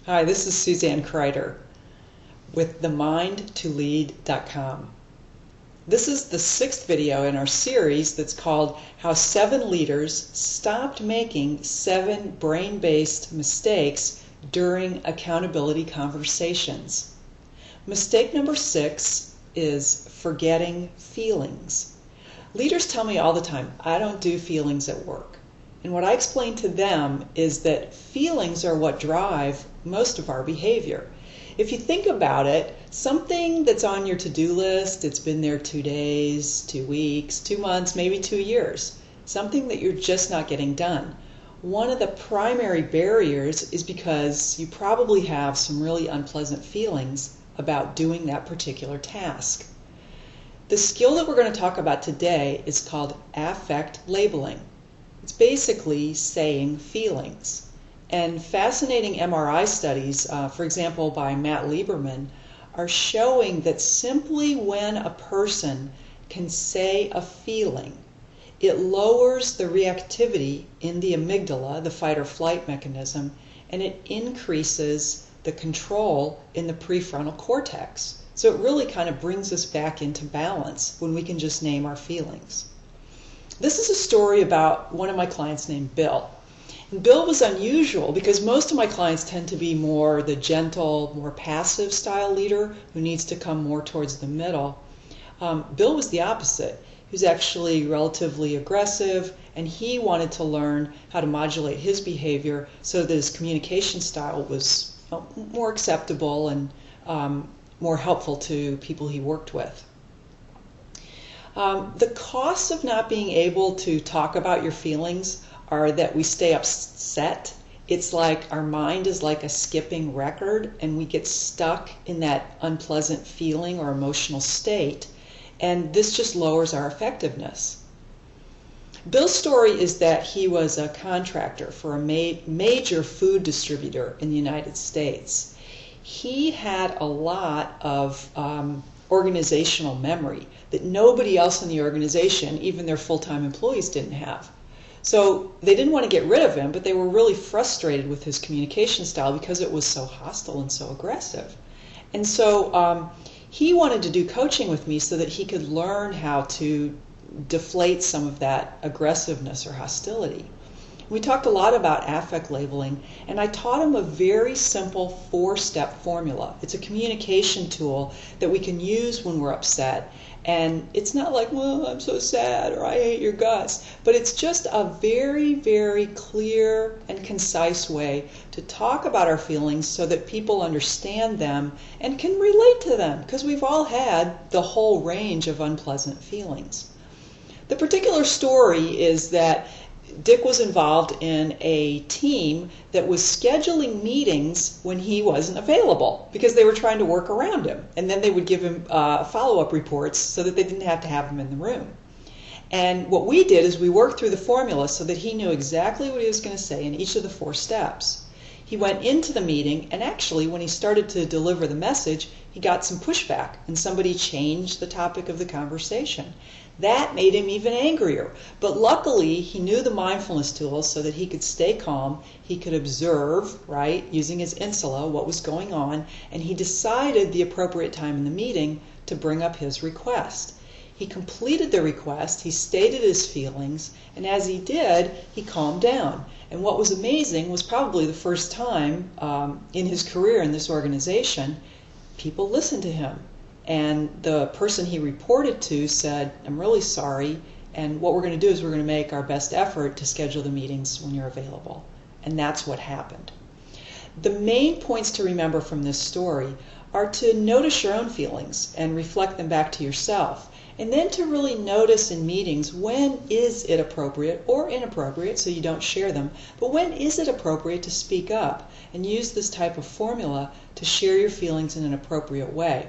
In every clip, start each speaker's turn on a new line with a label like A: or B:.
A: Hi, this is Suzanne Kreider with themindtolead.com. This is the 6th video in our series that's called How 7 Leaders Stopped Making 7 Brain-Based Mistakes During Accountability Conversations. Mistake number 6 is forgetting feelings. Leaders tell me all the time, I don't do feelings at work. And what I explain to them is that feelings are what drive most of our behavior. If you think about it, something that's on your to-do list, it's been there 2 days, 2 weeks, 2 months, maybe 2 years, something that you're just not getting done. One of the primary barriers is because you probably have some really unpleasant feelings about doing that particular task. The skill that we're going to talk about today is called affect labeling. It's basically saying feelings. And fascinating MRI studies, for example by Matt Lieberman, are showing that simply when a person can say a feeling, it lowers the reactivity in the amygdala, the fight or flight mechanism, and it increases the control in the prefrontal cortex. So it really kind of brings us back into balance when we can just name our feelings. This is a story about one of my clients named Bill. And Bill was unusual because most of my clients tend to be more the gentle, more passive style leader who needs to come more towards the middle. Bill was the opposite. He was actually relatively aggressive, and he wanted to learn how to modulate his behavior so that his communication style was more acceptable and more helpful to people he worked with. The costs of not being able to talk about your feelings are that we stay upset. It's like our mind is like a skipping record, and we get stuck in that unpleasant feeling or emotional state, and this just lowers our effectiveness. Bill's story is that he was a contractor for a major food distributor in the United States. He had a lot of organizational memory that nobody else in the organization, even their full-time employees, didn't have. So they didn't want to get rid of him, but they were really frustrated with his communication style because it was so hostile and so aggressive. And so he wanted to do coaching with me so that he could learn how to deflate some of that aggressiveness or hostility. We talked a lot about affect labeling, and I taught him a very simple 4-step formula. It's a communication tool that we can use when we're upset. And it's not like, well, I'm so sad, or I hate your guts. But it's just a very, very clear and concise way to talk about our feelings so that people understand them and can relate to them, because we've all had the whole range of unpleasant feelings. The particular story is that Dick was involved in a team that was scheduling meetings when he wasn't available because they were trying to work around him. And then they would give him follow-up reports so that they didn't have to have him in the room. And what we did is we worked through the formula so that he knew exactly what he was going to say in each of the 4 steps. He went into the meeting, and actually when he started to deliver the message, he got some pushback, and somebody changed the topic of the conversation. That made him even angrier. But luckily, he knew the mindfulness tools so that he could stay calm, he could observe, right, using his insula, what was going on, and he decided the appropriate time in the meeting to bring up his request. He completed the request, he stated his feelings, and as he did, he calmed down. And what was amazing was probably the first time in his career in this organization, people listened to him. And the person he reported to said, I'm really sorry, and what we're going to do is we're going to make our best effort to schedule the meetings when you're available. And that's what happened. The main points to remember from this story are to notice your own feelings and reflect them back to yourself. And then to really notice in meetings, when is it appropriate or inappropriate, so you don't share them, but when is it appropriate to speak up, and use this type of formula to share your feelings in an appropriate way.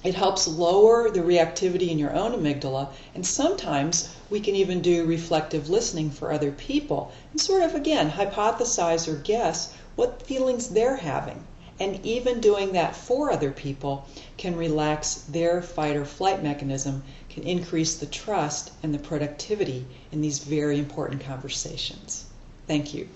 A: It helps lower the reactivity in your own amygdala, and sometimes we can even do reflective listening for other people and sort of, again, hypothesize or guess what feelings they're having. And even doing that for other people can relax their fight or flight mechanism, can increase the trust and the productivity in these very important conversations. Thank you.